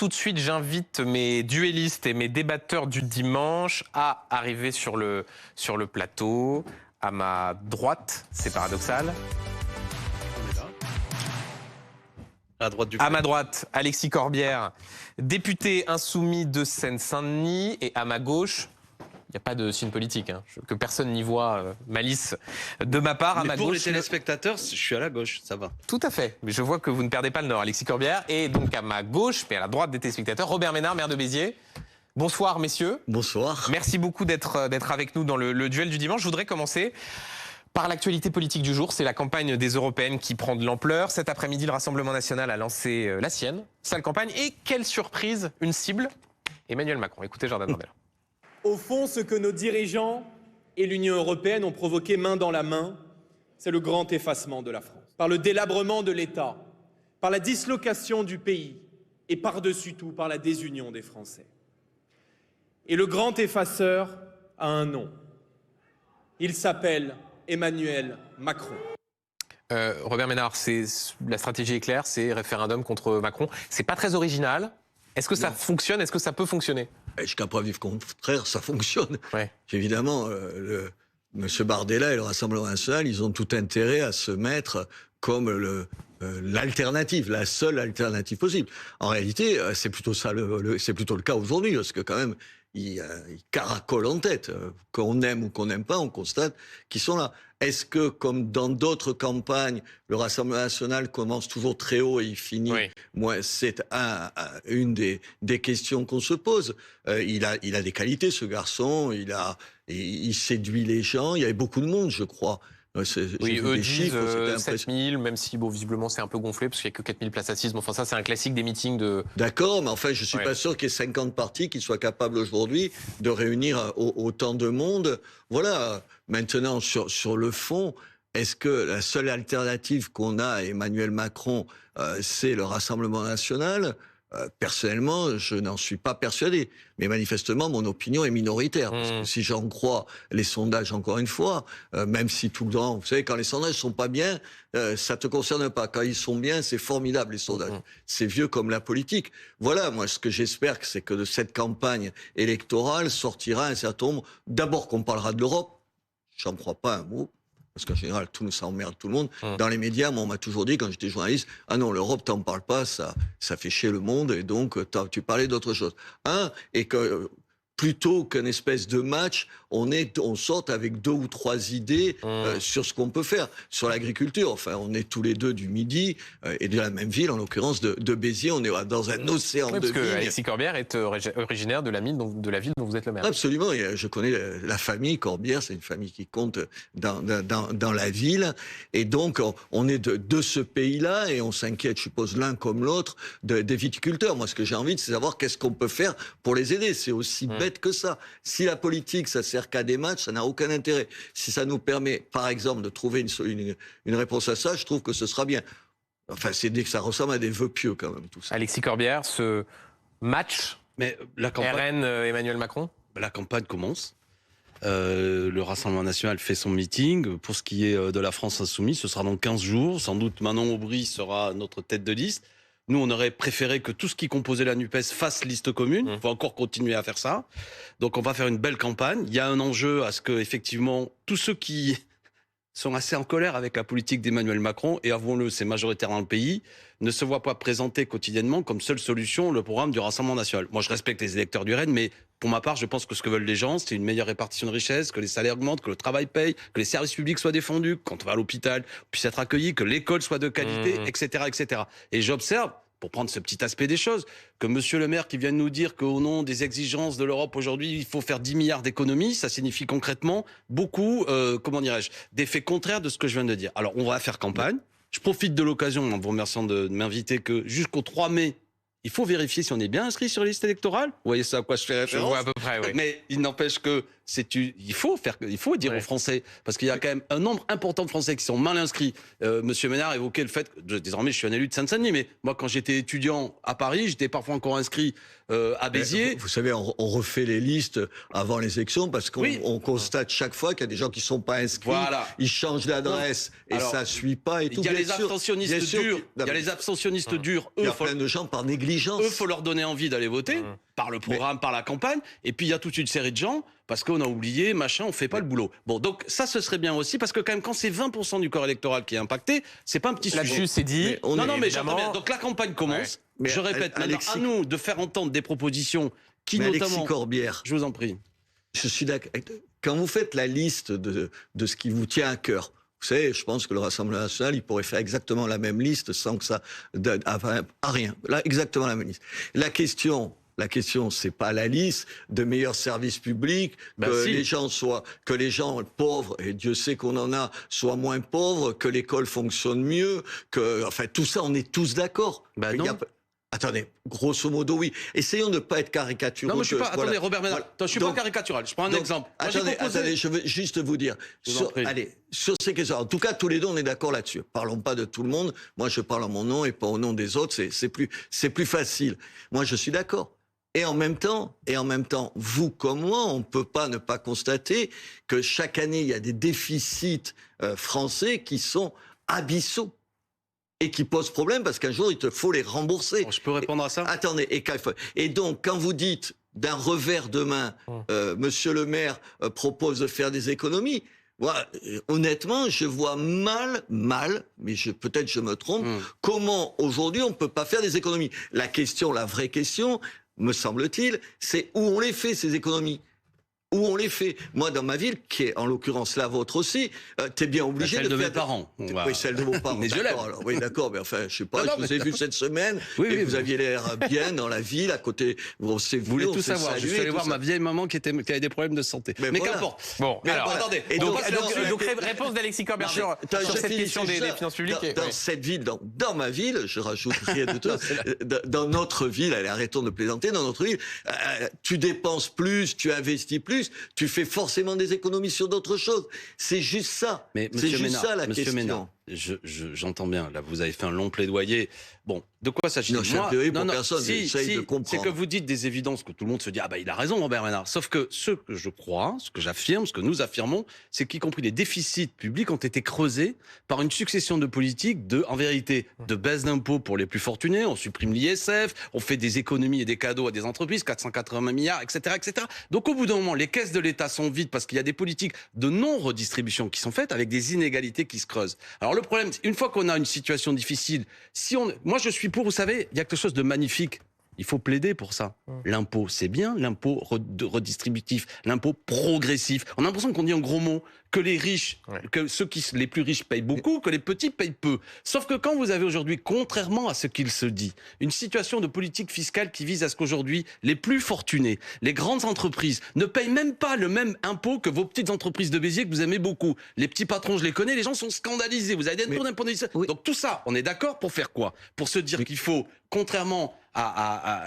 tout de suite, j'invite mes duellistes et mes débatteurs du dimanche à arriver sur le plateau. À ma droite, c'est paradoxal. À ma droite, Alexis Corbière, député insoumis de Seine-Saint-Denis. Et à ma gauche, il n'y a pas de signe politique, hein, que personne n'y voit malice de ma part. Mais à ma pour gauche, les téléspectateurs, je suis à la gauche, ça va. Tout à fait. Mais je vois que vous ne perdez pas le nord, Alexis Corbière. Et donc à ma gauche, mais à la droite des téléspectateurs, Robert Ménard, maire de Béziers. Bonsoir, messieurs. Bonsoir. Merci beaucoup d'être avec nous dans le duel du dimanche. Je voudrais commencer par l'actualité politique du jour. C'est la campagne des Européennes qui prend de l'ampleur. Cet après-midi, le Rassemblement national a lancé la sienne, sale campagne. Et quelle surprise, une cible, Emmanuel Macron. Écoutez Jordan Bardella. Au fond, ce que nos dirigeants et l'Union européenne ont provoqué main dans la main, c'est le grand effacement de la France. Par le délabrement de l'État, par la dislocation du pays et par-dessus tout par la désunion des Français. Et le grand effaceur a un nom. Il s'appelle Emmanuel Macron. Robert Ménard, la stratégie est claire, c'est référendum contre Macron. C'est pas très original. Est-ce que ça fonctionne? Est-ce que ça peut fonctionner? Jusqu'à preuve du contraire, ça fonctionne. Ouais. Évidemment, M. Bardella et le Rassemblement national, ils ont tout intérêt à se mettre comme l'alternative, la seule alternative possible. En réalité, c'est plutôt ça, c'est plutôt le cas aujourd'hui, parce que quand même, ils caracolent en tête. Qu'on aime ou qu'on n'aime pas, on constate qu'ils sont là. Est-ce que, comme dans d'autres campagnes, le Rassemblement national commence toujours très haut et il finit moins? C'est une des questions qu'on se pose. Il a des qualités, ce garçon. Il séduit les gens. Il y avait beaucoup de monde, je crois. Oui, eux disent 7000, même si bon, visiblement c'est un peu gonflé, parce qu'il n'y a que 4000 places assises. Mais enfin, ça, c'est un classique des meetings de... D'accord, mais enfin, je ne suis pas sûr qu'il y ait 50 partis qui soient capables aujourd'hui de réunir autant de monde. Voilà. Maintenant, sur le fond, est-ce que la seule alternative qu'on a à Emmanuel Macron, c'est le Rassemblement national ? Personnellement, je n'en suis pas persuadé. Mais manifestement, mon opinion est minoritaire. Parce que si j'en crois les sondages, encore une fois, même si tout le temps, vous savez, quand les sondages sont pas bien, ça te concerne pas. Quand ils sont bien, c'est formidable, les sondages. C'est vieux comme la politique. Voilà, moi, ce que j'espère, c'est que de cette campagne électorale sortira un certain nombre... D'abord qu'on parlera de l'Europe. J'en crois pas un mot. Parce qu'en général, ça emmerde tout le monde. Dans les médias, moi, on m'a toujours dit, quand j'étais journaliste, « Ah non, l'Europe, t'en parles pas, ça fait chier le monde, et donc tu parlais d'autre chose. » Et que plutôt qu'une espèce de match, on sorte avec 2 ou 3 idées sur ce qu'on peut faire. Sur l'agriculture, enfin, on est tous les deux du Midi, et de la même ville, en l'occurrence de Béziers, on est dans un océan de vignes. Parce que Alexis Corbière est originaire de la ville dont vous êtes le maire. Absolument, je connais la famille Corbière, c'est une famille qui compte dans la ville, et donc on est de ce pays-là, et on s'inquiète, je suppose, l'un comme l'autre, des viticulteurs. Moi, ce que j'ai envie, c'est savoir qu'est-ce qu'on peut faire pour les aider. C'est aussi bête que ça. Si la politique, ça sert qu'à des matchs, ça n'a aucun intérêt. Si ça nous permet, par exemple, de trouver une réponse à ça, je trouve que ce sera bien. Enfin, c'est dès que ça ressemble à des vœux pieux, quand même, tout ça. Alexis Corbière, ce match RN Emmanuel Macron? La campagne commence. Le Rassemblement national fait son meeting. Pour ce qui est de la France insoumise, ce sera dans 15 jours. Sans doute Manon Aubry sera notre tête de liste. Nous, on aurait préféré que tout ce qui composait la NUPES fasse liste commune. Il faut encore continuer à faire ça. Donc, on va faire une belle campagne. Il y a un enjeu à ce que, effectivement, tous ceux qui sont assez en colère avec la politique d'Emmanuel Macron, et avouons-le, c'est majoritaire dans le pays, ne se voient pas présenter quotidiennement comme seule solution le programme du Rassemblement national. Moi, je respecte les électeurs du RN, mais pour ma part, je pense que ce que veulent les gens, c'est une meilleure répartition de richesses, que les salaires augmentent, que le travail paye, que les services publics soient défendus, que quand on va à l'hôpital, on puisse être accueilli, que l'école soit de qualité, etc., etc. Et j'observe, pour prendre ce petit aspect des choses, que monsieur le maire qui vient de nous dire qu'au nom des exigences de l'Europe aujourd'hui, il faut faire 10 milliards d'économies, ça signifie concrètement beaucoup, comment dirais-je, d'effets contraires de ce que je viens de dire. Alors, on va faire campagne. Je profite de l'occasion, en vous remerciant de m'inviter, que jusqu'au 3 mai, il faut vérifier si on est bien inscrit sur les listes électorales. Vous voyez ça à quoi je fais référence? Je vois à peu près, oui. Mais il n'empêche que il faut dire aux Français, parce qu'il y a quand même un nombre important de Français qui sont mal inscrits. Monsieur Ménard évoquait le fait que désormais je suis un élu de Seine-Saint-Denis, mais moi quand j'étais étudiant à Paris, j'étais parfois encore inscrit à Béziers. Vous savez, on refait les listes avant les élections parce qu'on constate chaque fois qu'il y a des gens qui sont pas inscrits. Voilà. Ils changent d'adresse et ça suit pas et tout. Il y a les abstentionnistes durs. Il y a les abstentionnistes durs. Il y a plein de gens par négligence. Eux, faut leur donner envie d'aller voter par le programme, par la campagne. Et puis il y a toute une série de gens parce qu'on a oublié, machin, on fait pas le boulot. Bon, donc ça, ce serait bien aussi parce que quand même, quand c'est 20% du corps électoral qui est impacté, c'est pas un petit sujet. Là-dessus, c'est dit. Mais j'entends bien. Donc la campagne commence. Mais je répète, maintenant, à nous de faire entendre des propositions qui notamment. Alexis Corbière, je vous en prie. Je suis d'accord. Quand vous faites la liste de ce qui vous tient à cœur, vous savez, je pense que le Rassemblement national, il pourrait faire exactement la même liste sans que ça à rien. Là, exactement la même liste. La question, c'est pas la liste de meilleurs services publics, que les gens pauvres, et Dieu sait qu'on en a, soient moins pauvres, que l'école fonctionne mieux, enfin, tout ça, on est tous d'accord. Attendez, grosso modo, oui. Essayons de ne pas être caricaturaux. Non, mais je suis pas. Attendez, Robert Ménard, je suis pas caricatural. Je prends un exemple. Attendez, je veux juste vous dire. Sur ces questions. En tout cas, tous les deux, on est d'accord là-dessus. Parlons pas de tout le monde. Moi, je parle en mon nom et pas au nom des autres. C'est plus facile. Moi, je suis d'accord. Et en même temps, vous comme moi, on ne peut pas ne pas constater que chaque année, il y a des déficits français qui sont abyssaux. Et qui posent problème parce qu'un jour, il te faut les rembourser. Bon, je peux répondre à ça ? Attendez, et donc, quand vous dites d'un revers de main, Monsieur le maire propose de faire des économies, moi, honnêtement, je vois mal, mais peut-être je me trompe, comment aujourd'hui on peut pas faire des économies. La vraie question, me semble-t-il, c'est où on les fait, ces économies. Où on les fait. Moi, dans ma ville, qui est en l'occurrence la vôtre aussi, t'es bien obligé de faire... Celle de mes parents. Oui, celle de vos parents. Mais je l'aime. Oui, d'accord, mais enfin, je sais pas, je vous ai vu cette semaine, et vous aviez l'air bien dans la ville, à côté, vous voulez tout savoir. Je suis allé voir ma vieille maman qui avait des problèmes de santé. Mais qu'importe. Bon, alors, attendez. Donc, réponse d'Alexis Corbière sur cette question des finances publiques. Dans cette ville, dans ma ville, je rajoute rien de tout, dans notre ville, allez, arrêtons de plaisanter, dans notre ville, tu dépenses plus, tu investis plus, tu fais forcément des économies sur d'autres choses. C'est juste ça. Mais c'est juste ça la question. Ménard, j'entends bien. Là, vous avez fait un long plaidoyer. Bon, de quoi s'agit-il ? Non, je suis pour personne. J'essaye de comprendre. C'est que vous dites des évidences que tout le monde se dit, il a raison, Robert Ménard. Sauf que ce que je crois, ce que j'affirme, ce que nous affirmons, c'est qu'y compris les déficits publics ont été creusés par une succession de politiques en vérité, de baisse d'impôts pour les plus fortunés. On supprime l'ISF, on fait des économies et des cadeaux à des entreprises, 480 milliards, etc., etc. Donc, au bout d'un moment, les caisses de l'État sont vides parce qu'il y a des politiques de non-redistribution qui sont faites avec des inégalités qui se creusent. Alors, le problème, une fois qu'on a une situation difficile, moi je suis pour, vous savez, il y a quelque chose de magnifique. Il faut plaider pour ça. L'impôt, c'est bien, l'impôt redistributif, l'impôt progressif. On a l'impression qu'on dit un gros mot, que les riches, que les plus riches payent beaucoup, que les petits payent peu. Sauf que quand vous avez aujourd'hui, contrairement à ce qu'il se dit, une situation de politique fiscale qui vise à ce qu'aujourd'hui, les plus fortunés, les grandes entreprises, ne payent même pas le même impôt que vos petites entreprises de Béziers que vous aimez beaucoup. Les petits patrons, je les connais, les gens sont scandalisés. Vous avez des taux d'impôt. Donc tout ça, on est d'accord pour faire quoi ? Pour se dire qu'il faut, contrairement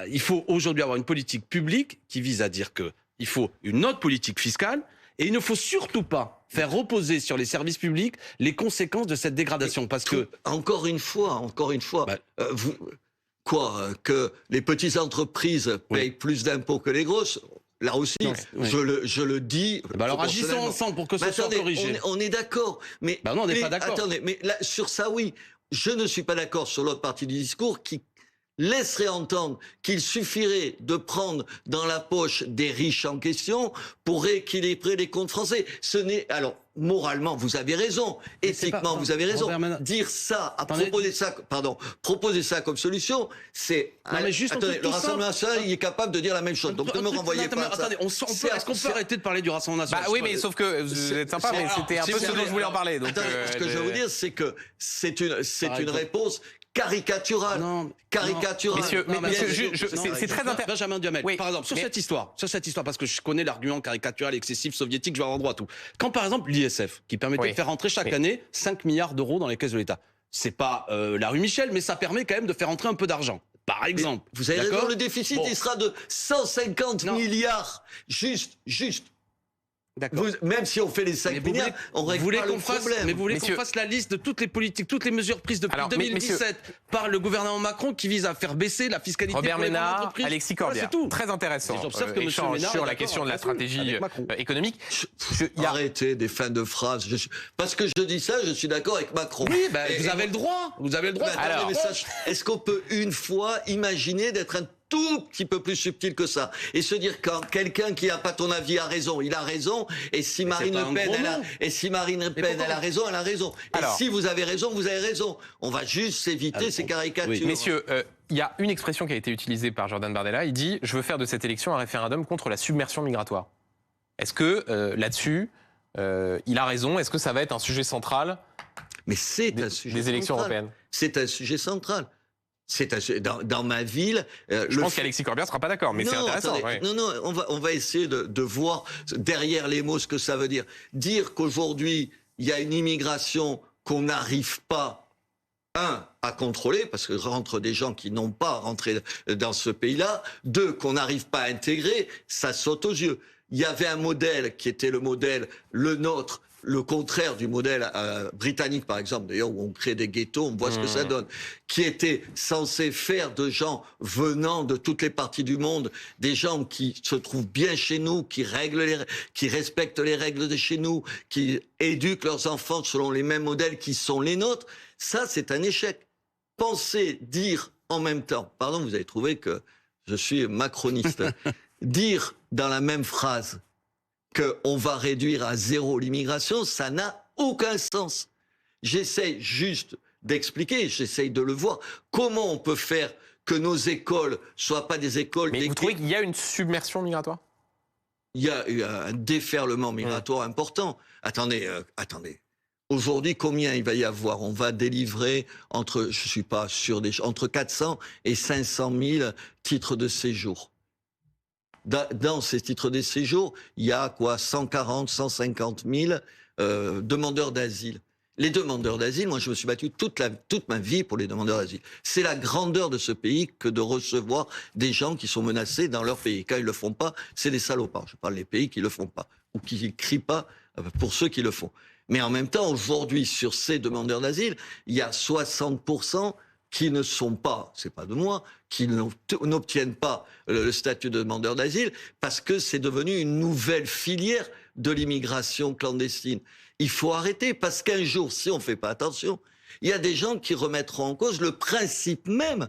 il faut aujourd'hui avoir une politique publique qui vise à dire que il faut une autre politique fiscale et il ne faut surtout pas faire reposer sur les services publics les conséquences de cette dégradation. Parce que encore une fois, que les petites entreprises payent plus d'impôts que les grosses. Là aussi, je le dis. Alors agissons ensemble pour que ce soit corrigé. On est d'accord, mais non, on n'est pas d'accord. Attendez, mais là, sur ça, oui, je ne suis pas d'accord sur l'autre partie du discours qui laisserait entendre qu'il suffirait de prendre dans la poche des riches en question pour rééquilibrer les comptes français. Alors, moralement, vous avez raison. Éthiquement, vous avez raison. Dire ça, proposer ça comme solution, c'est... Attendez, le Rassemblement national, il est capable de dire la même chose. Donc, ne me renvoyez pas à ça. Attendez, est-ce qu'on peut arrêter de parler du Rassemblement national ? Oui, mais sauf que vous êtes sympa, mais c'était un peu ce dont je voulais en parler. Ce que je veux dire, c'est que c'est une réponse caricaturale. Messieurs, c'est très intéressant. Benjamin Duhamel, par exemple, sur cette histoire, parce que je connais l'argument caricatural, excessif, soviétique, je vais avoir droit à tout. Quand par exemple l'ISF, qui permettait de faire rentrer chaque année 5 milliards d'euros dans les caisses de l'État, c'est pas la rue Michel, mais ça permet quand même de faire entrer un peu d'argent. Par exemple. Vous avez raison, le déficit, il sera de 150 milliards. Juste. D'accord. Même si on fait les 5 milliards, on règle pas le problème. Mais vous voulez Messieurs. qu'on fasse la liste de toutes les politiques, toutes les mesures prises depuis Alors, 2017 par le gouvernement Macron qui visent à faire baisser la fiscalité Robert pour les grandes Ménard, entreprises. Alexis Voilà, Corbière. c'est tout. Très intéressant. Et j'observe que monsieur Échange Ménard sur est la d'accord question de la avec vous, stratégie avec Macron. économique. Il y a- Arrêtez des fins de phrases. Parce que je dis ça, je suis d'accord avec Macron. Oui, ben, Et- vous avez le droit. Vous avez le droit. Mais attendez, Alors. mais est-ce qu'on peut une fois imaginer d'être un tout petit peu plus subtil que ça et se dire quand quelqu'un qui n'a pas ton avis a raison, il a raison, et si Marine pas Le un Pen, gros elle a, mot. et si Marine Le Pen, pourquoi elle a raison, elle a raison. Et Alors. si vous avez raison, vous avez raison. On va juste éviter ces caricatures. oui. Messieurs, il y a une expression qui a été utilisée par Jordan Bardella. Il dit « Je veux faire de cette élection un référendum contre la submersion migratoire ». Est-ce que là-dessus, il a raison? Est-ce que ça va être un sujet central Mais c'est un sujet des élections central. européennes? C'est un sujet central. Dans ma ville. Je pense qu'Alexis Corbière ne sera pas d'accord, mais c'est Non, intéressant. attendez, ouais. Non, on va essayer de voir derrière les mots ce que ça veut dire. Dire qu'aujourd'hui, il y a une immigration qu'on n'arrive pas, à contrôler, parce que rentrent des gens qui n'ont pas rentré dans ce pays-là. 2, qu'on n'arrive pas à intégrer, ça saute aux yeux. Il y avait un modèle qui était le modèle, le nôtre, le contraire du modèle britannique, par exemple, d'ailleurs, où on crée des ghettos, on voit ce que ça donne, qui était censé faire de gens venant de toutes les parties du monde, des gens qui se trouvent bien chez nous, qui respectent les règles de chez nous, qui éduquent leurs enfants selon les mêmes modèles qui sont les nôtres. Ça, c'est un échec. Penser, dire en même temps, pardon, vous avez trouvé que je suis macroniste, dire dans la même phrase qu'on va réduire à 0 l'immigration, ça n'a aucun sens. J'essaie juste d'expliquer, j'essaie de le voir, comment on peut faire que nos écoles soient pas des écoles... Mais vous trouvez qu'il y a une submersion migratoire? Il y a eu un déferlement migratoire important. Attendez. Aujourd'hui, combien il va y avoir? On va délivrer entre 400 et 500 000 titres de séjour. Dans ces titres de séjour, il y a 140, 150 000 demandeurs d'asile. Les demandeurs d'asile, moi je me suis battu toute ma vie pour les demandeurs d'asile. C'est la grandeur de ce pays que de recevoir des gens qui sont menacés dans leur pays. Quand ils le font pas, c'est des salopards. Je parle des pays qui le font pas ou qui crient pas pour ceux qui le font. Mais en même temps, aujourd'hui, sur ces demandeurs d'asile, il y a 60% qui ne sont pas, c'est pas de moi, qui n'obtiennent pas le statut de demandeur d'asile parce que c'est devenu une nouvelle filière de l'immigration clandestine. Il faut arrêter parce qu'un jour, si on ne fait pas attention, il y a des gens qui remettront en cause le principe même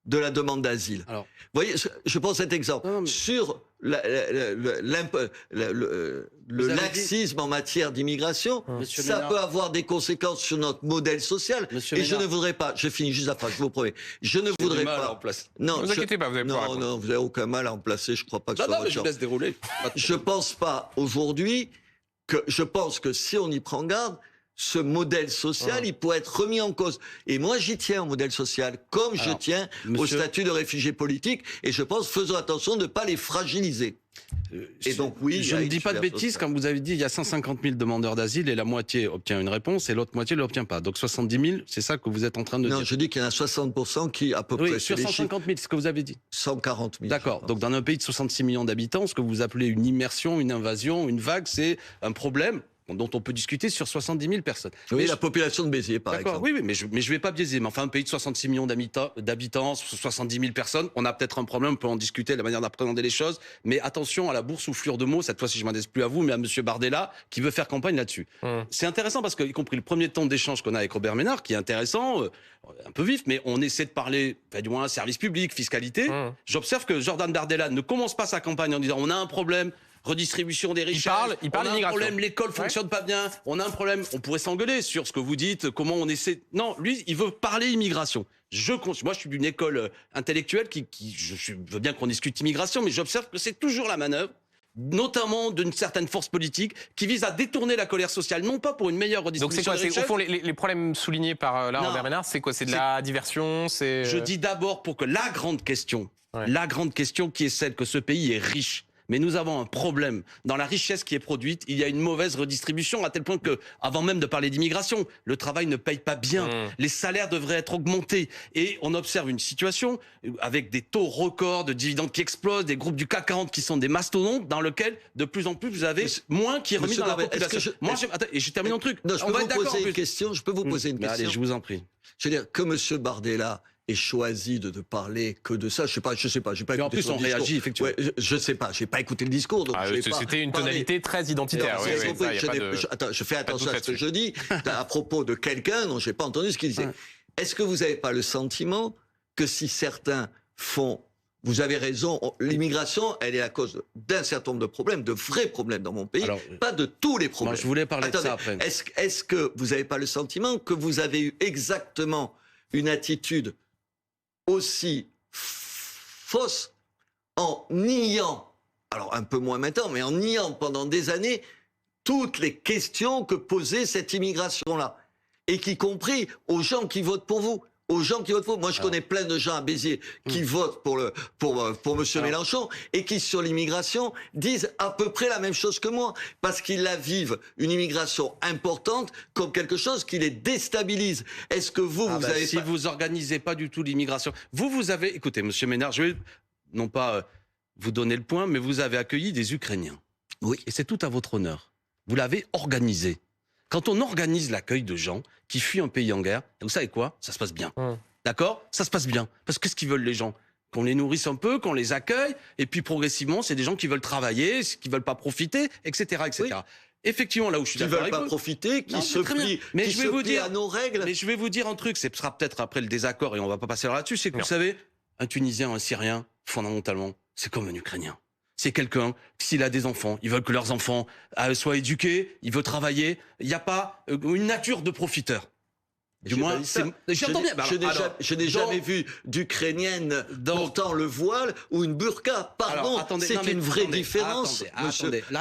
de la demande d'asile. Vous voyez, je prends cet exemple. Non, mais... Sur le laxisme en matière d'immigration, ça peut avoir des conséquences sur notre modèle social. Et je ne voudrais pas, je finis juste après, je vous promets, je ne voudrais pas... Non, vous inquiétez pas, vous avez pas. Non, vous n'avez aucun mal à en placer, je ne crois pas que ce soit votre je laisse dérouler. Je ne pense pas aujourd'hui je pense que si on y prend garde, ce modèle social, il pourrait être remis en cause. Et moi, j'y tiens au modèle social, comme je tiens au statut de réfugié politique. Et je pense, faisons attention de ne pas les fragiliser. Et donc, oui, je ne dis pas de bêtises quand vous avez dit il y a 150 000 demandeurs d'asile et la moitié obtient une réponse et l'autre moitié ne l'obtient pas. Donc 70 000, c'est ça que vous êtes en train de dire? Non, je dis qu'il y en a 60% qui, à peu près... sur 150 000, c'est ce que vous avez dit. 140 000. D'accord. Donc dans un pays de 66 millions d'habitants, ce que vous appelez une immersion, une invasion, une vague, c'est un problème dont on peut discuter sur 70 000 personnes. Oui, la population de Béziers, par exemple. Oui, mais je vais pas biaiser. Mais enfin, un pays de 66 millions d'habitants, 70 000 personnes, on a peut-être un problème, on peut en discuter de la manière d'appréhender les choses. Mais attention à la boursouflure de mots, cette fois-ci je m'adresse plus à vous, mais à monsieur Bardella, qui veut faire campagne là-dessus. C'est intéressant parce que, y compris le premier temps d'échange qu'on a avec Robert Ménard, qui est intéressant, un peu vif, mais on essaie de parler, du moins, service public, fiscalité. J'observe que Jordan Bardella ne commence pas sa campagne en disant on a un problème, redistribution des richesses, il parle on a un problème, l'école fonctionne pas bien, on a un problème, on pourrait s'engueuler sur ce que vous dites, comment on essaie... Non, lui, il veut parler immigration. Moi, je suis d'une école intellectuelle je veux bien qu'on discute immigration, mais j'observe que c'est toujours la manœuvre, notamment d'une certaine force politique, qui vise à détourner la colère sociale, non pas pour une meilleure redistribution des richesses. Donc c'est quoi? Au fond, les problèmes soulignés par Robert Ménard, c'est quoi? C'est de la diversion? Je dis d'abord pour que la grande question qui est celle que ce pays est riche, Mais nous avons un problème. Dans la richesse qui est produite, il y a une mauvaise redistribution, à tel point que, avant même de parler d'immigration, le travail ne paye pas bien. Les salaires devraient être augmentés. Et on observe une situation avec des taux records de dividendes qui explosent, des groupes du CAC 40 qui sont des mastodontes, dans lequel, de plus en plus, vous avez moins qui est remis dans la population. Attends, et je termine un truc. Non, je peux vous poser une question. Je peux vous poser une question. Allez, je vous en prie. Je veux dire, que M. Bardella ait choisi de parler que de ça, je sais pas, j'ai pas écouté en plus, son on discours. réagit, effectivement. Ouais, je sais pas, j'ai pas écouté le discours, donc C'était une tonalité très identitaire. Attends, je fais attention à ce que je dis à propos de quelqu'un dont j'ai pas entendu ce qu'il disait. Est-ce que vous n'avez pas le sentiment que si certains font... Vous avez raison, l'immigration, elle est la cause d'un certain nombre de problèmes, de vrais problèmes dans mon pays, pas de tous les problèmes. Moi, je voulais parler de ça après. Est-ce que vous n'avez pas le sentiment que vous avez eu exactement une attitude aussi fausse en niant, alors un peu moins maintenant, mais en niant pendant des années toutes les questions que posait cette immigration-là, et qu'y compris aux gens qui votent pour vous. Aux gens qui votent pour. Moi, je connais plein de gens à Béziers qui votent pour M. Mélenchon et qui, sur l'immigration, disent à peu près la même chose que moi. Parce qu'ils la vivent, une immigration importante, comme quelque chose qui les déstabilise. Est-ce que vous avez... Si vous organisez pas du tout l'immigration... Vous avez... Écoutez, M. Ménard, je vais non pas vous donner le point, mais vous avez accueilli des Ukrainiens. Oui. Et c'est tout à votre honneur. Vous l'avez organisé. Quand on organise l'accueil de gens qui fuient un pays en guerre, vous savez quoi? Ça se passe bien. D'accord? Ça se passe bien. Parce que qu'est-ce qu'ils veulent les gens? Qu'on les nourrisse un peu, qu'on les accueille, et puis progressivement, c'est des gens qui veulent travailler, qui veulent pas profiter, etc., etc. Oui. Effectivement, là où je suis d'accord avec vous... Qui veulent pas profiter, qui se plient à nos règles. Mais je vais vous dire un truc, ce sera peut-être après le désaccord, et on va pas passer là-dessus, c'est que vous savez, un Tunisien, un Syrien, fondamentalement, c'est comme un Ukrainien. C'est quelqu'un, s'il a des enfants, ils veulent que leurs enfants soient éduqués, il veut travailler. Il n'y a pas une nature de profiteur. Du moins, j'entends bien. Je n'ai jamais vu d'Ukrainienne portant le voile ou une burqa. Pardon, c'est une vraie différence,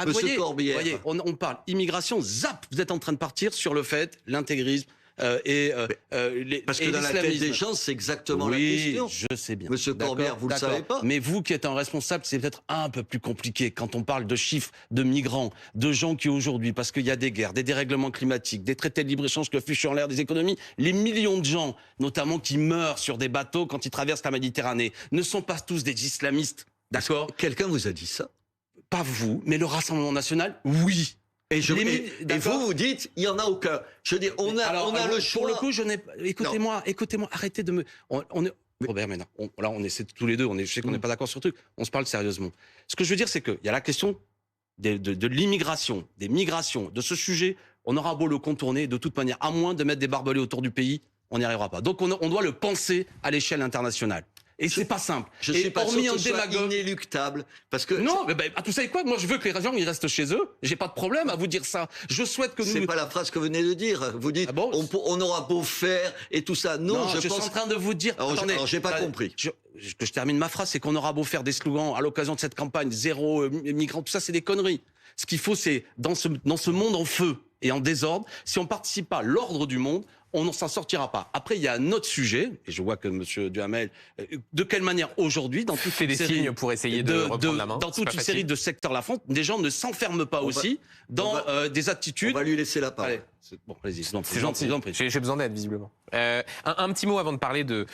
monsieur Corbière. Voyez, on parle immigration, zap, vous êtes en train de partir sur le fait, l'intégrisme, parce que dans la tête des gens, c'est exactement la question. Oui, je sais bien. Monsieur Corbière, vous le savez pas. Mais vous qui êtes un responsable, c'est peut-être un peu plus compliqué quand on parle de chiffres de migrants, de gens qui aujourd'hui, parce qu'il y a des guerres, des dérèglements climatiques, des traités de libre-échange que fichent en l'air des économies, les millions de gens, notamment qui meurent sur des bateaux quand ils traversent la Méditerranée, ne sont pas tous des islamistes. D'accord? Quelqu'un vous a dit ça? Pas vous, mais le Rassemblement national, oui. Et vous dites, il n'y en a aucun. Je veux dire, on a le choix. Pour le coup, je n'ai... Écoutez-moi, arrêtez de me... Robert, maintenant, là, on essaie tous les deux, je sais qu'on n'est pas d'accord sur le truc, on se parle sérieusement. Ce que je veux dire, c'est qu'il y a la question de l'immigration, des migrations, de ce sujet, on aura beau le contourner, de toute manière, à moins de mettre des barbelés autour du pays, on n'y arrivera pas. Donc on doit le penser à l'échelle internationale. Et c'est pas simple. Je suis pas sûr que ce soit inéluctable. Parce que non, mais vous savez quoi? Moi, je veux que les gens ils restent chez eux. J'ai pas de problème à vous dire ça. Je souhaite que nous... C'est pas la phrase que vous venez de dire. Vous dites, on aura beau faire et tout ça. Non, je suis en train de vous dire... Alors, j'ai pas compris. Que je termine ma phrase, c'est qu'on aura beau faire des slogans à l'occasion de cette campagne, zéro migrants, tout ça, c'est des conneries. Ce qu'il faut, c'est, dans ce monde en feu et en désordre, si on participe pas à l'ordre du monde, on ne s'en sortira pas. Après, il y a un autre sujet, et je vois que M. Duhamel, de quelle manière aujourd'hui, dans toute une série signes pour essayer de reprendre la main. Dans toute une série de secteurs la France, des gens ne s'enferment pas dans des attitudes. On va lui laisser la parole. Allez, bon, allez-y, c'est gentil. J'ai besoin d'aide, visiblement. Un petit mot avant de parler de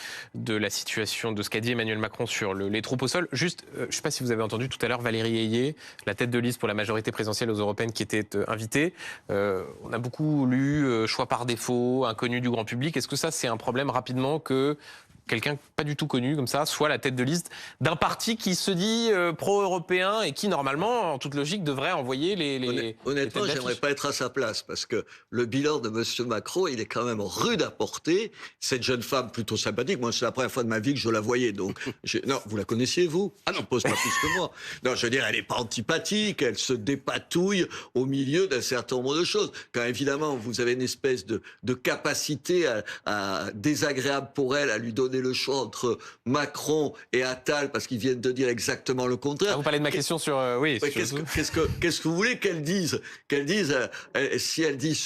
la situation, de ce qu'a dit Emmanuel Macron sur les troupes au sol. Juste, je ne sais pas si vous avez entendu tout à l'heure Valérie Ayé, la tête de liste pour la majorité présidentielle aux européennes, qui était invitée. On a beaucoup lu choix par défaut, inconnu du grand public. Est-ce que ça, c'est un problème rapidement que quelqu'un pas du tout connu comme ça soit la tête de liste d'un parti qui se dit pro-européen et qui, normalement, en toute logique, devrait envoyer les Honnêtement, j'aimerais pas être à sa place parce que le bilan de M. Macron, il est quand même rude à porter. Cette jeune femme plutôt sympathique, moi, c'est la première fois de ma vie que je la voyais. Donc, non, vous la connaissiez, vous? Ah non, je pose pas plus que moi. Non, je veux dire, elle est pas antipathique, elle se dépatouille au milieu d'un certain nombre de choses. Quand évidemment, vous avez une espèce de capacité à désagréable pour elle à lui donner donner le choix entre Macron et Attal parce qu'ils viennent de dire exactement le contraire. Vous parlez de ma question sur... oui. Qu'est-ce que vous voulez qu'elle dise? Si elle dit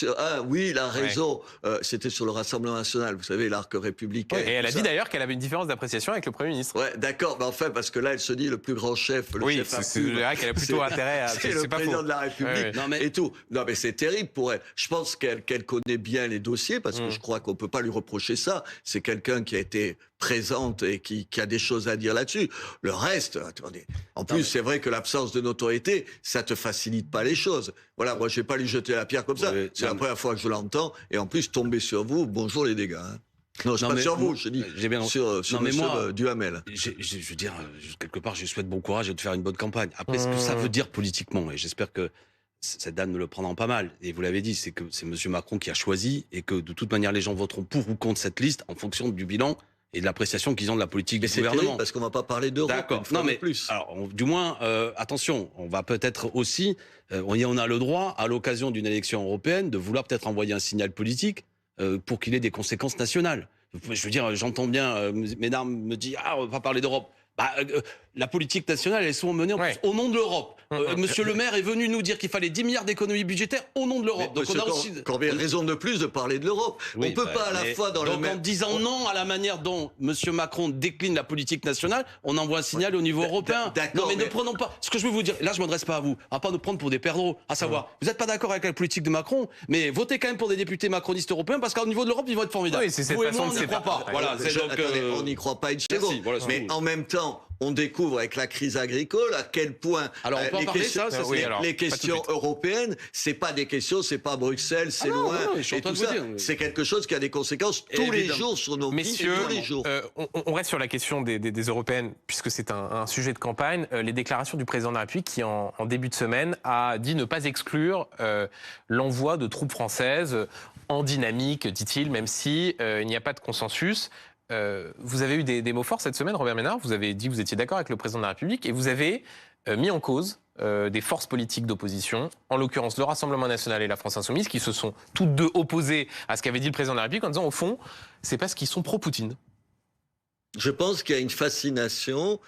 oui, il a raison, c'était sur le Rassemblement national, vous savez, l'arc républicain. Oui, et elle a dit d'ailleurs qu'elle avait une différence d'appréciation avec le Premier ministre. Ouais, d'accord, mais enfin, parce que là, elle se dit le plus grand chef, le chef c'est vrai qu'elle a plutôt intérêt à... C'est le président de la République et tout. Non, mais c'est terrible pour elle. Je pense qu'elle connaît bien les dossiers, parce que je crois qu'on peut pas lui reprocher ça. C'est quelqu'un qui a été présente et qui a des choses à dire là-dessus. Le reste, attendez. En plus, c'est vrai que l'absence de notoriété, ça te facilite pas les choses. Voilà, moi, je vais pas lui jeter la pierre comme ça. C'est la première fois que je l'entends. Et en plus, tomber sur vous, bonjour les dégâts. Hein. Non, je pas sur vous, je dis sur monsieur Duhamel. Je veux dire, quelque part, je lui souhaite bon courage et de faire une bonne campagne. Après, ce que ça veut dire politiquement, et j'espère que cette dame ne le prendra pas mal, et vous l'avez dit, c'est que c'est monsieur Macron qui a choisi, et que de toute manière, les gens voteront pour ou contre cette liste en fonction du bilan et de l'appréciation qu'ils ont de la politique du gouvernement. Terrible parce qu'on va pas parler d'Europe. D'accord. Non, mais plus. Alors, du moins, attention, on va peut-être aussi, on a le droit, à l'occasion d'une élection européenne, de vouloir peut-être envoyer un signal politique pour qu'il ait des conséquences nationales. Je veux dire, j'entends bien, mesdames me disent, on va pas parler d'Europe. La politique nationale, elle est souvent menée au nom de l'Europe. Monsieur le maire est venu nous dire qu'il fallait 10 milliards d'économies budgétaires au nom de l'Europe. Donc on a aussi raison de plus de parler de l'Europe. Oui, on peut pas à la fois dans le même... en disant non à la manière dont monsieur Macron décline la politique nationale, on envoie un signal au niveau européen. Non, mais ne prenons pas... Ce que je veux vous dire, là je m'adresse pas à vous, à pas nous prendre pour des perdreaux, à savoir, vous n'êtes pas d'accord avec la politique de Macron, mais votez quand même pour des députés macronistes européens parce qu'au niveau de l'Europe, ils vont être formidables. Oui, c'est cette façon on n'y croit pas. Voilà, on n'y croit pas une seconde. Mais en même temps, on découvre avec la crise agricole à quel point les questions européennes, c'est pas des questions, c'est pas Bruxelles, c'est loin, et tout ça. C'est quelque chose qui a des conséquences tous les jours sur nos vies, tous les jours. On reste sur la question des européennes, puisque c'est un sujet de campagne. Les déclarations du président de la République qui, en début de semaine, a dit ne pas exclure l'envoi de troupes françaises en dynamique, dit-il, même si il n'y a pas de consensus. Vous avez eu des mots forts cette semaine, Robert Ménard. Vous avez dit que vous étiez d'accord avec le président de la République et vous avez mis en cause des forces politiques d'opposition, en l'occurrence le Rassemblement national et la France insoumise, qui se sont toutes deux opposées à ce qu'avait dit le président de la République en disant, au fond, c'est parce qu'ils sont pro-Poutine. Je pense qu'il y a une fascination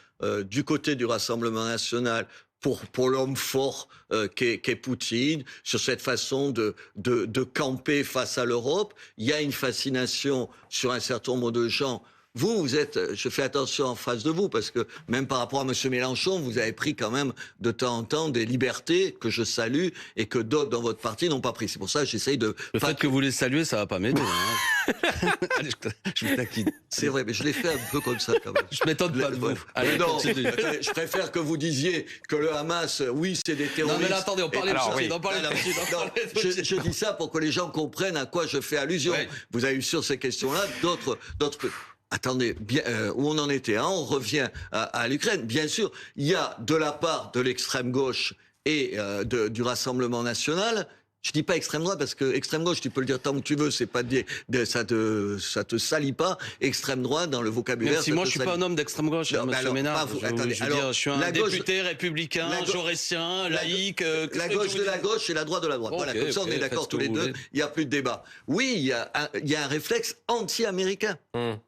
du côté du Rassemblement national pour l'homme fort qu'est Poutine, sur cette façon de camper face à l'Europe. Il y a une fascination sur un certain nombre de gens. Vous êtes, je fais attention en face de vous, parce que même par rapport à M. Mélenchon, vous avez pris quand même de temps en temps des libertés que je salue et que d'autres dans votre parti n'ont pas pris. C'est pour ça que j'essaye de... Le fait que vous les saluez, ça va pas m'aider. Allez, je vous taquine. C'est vrai, mais je l'ai fait un peu comme ça quand même. Je m'étonne pas de vous. Allez, non, je préfère que vous disiez que le Hamas, oui, c'est des terroristes. Non, mais là, attendez, on parlait de ça. Je dis ça pour que les gens comprennent à quoi je fais allusion. Ouais. Vous avez eu sur ces questions-là d'autres... Attendez, bien, où on en était, hein, on revient à l'Ukraine. Bien sûr, il y a de la part de l'extrême gauche et du Rassemblement national. Je dis pas extrême droite parce que extrême gauche, tu peux le dire tant que tu veux, c'est pas ça te salit pas. Extrême droite dans le vocabulaire. Même si moi je suis pas un homme d'extrême gauche, monsieur Ménard. Je suis un député républicain, jaurétien, laïque. La gauche de la gauche et la droite de la droite. Voilà, comme ça on est d'accord tous les deux. Il y a plus de débat. Oui, il y a un réflexe anti-américain.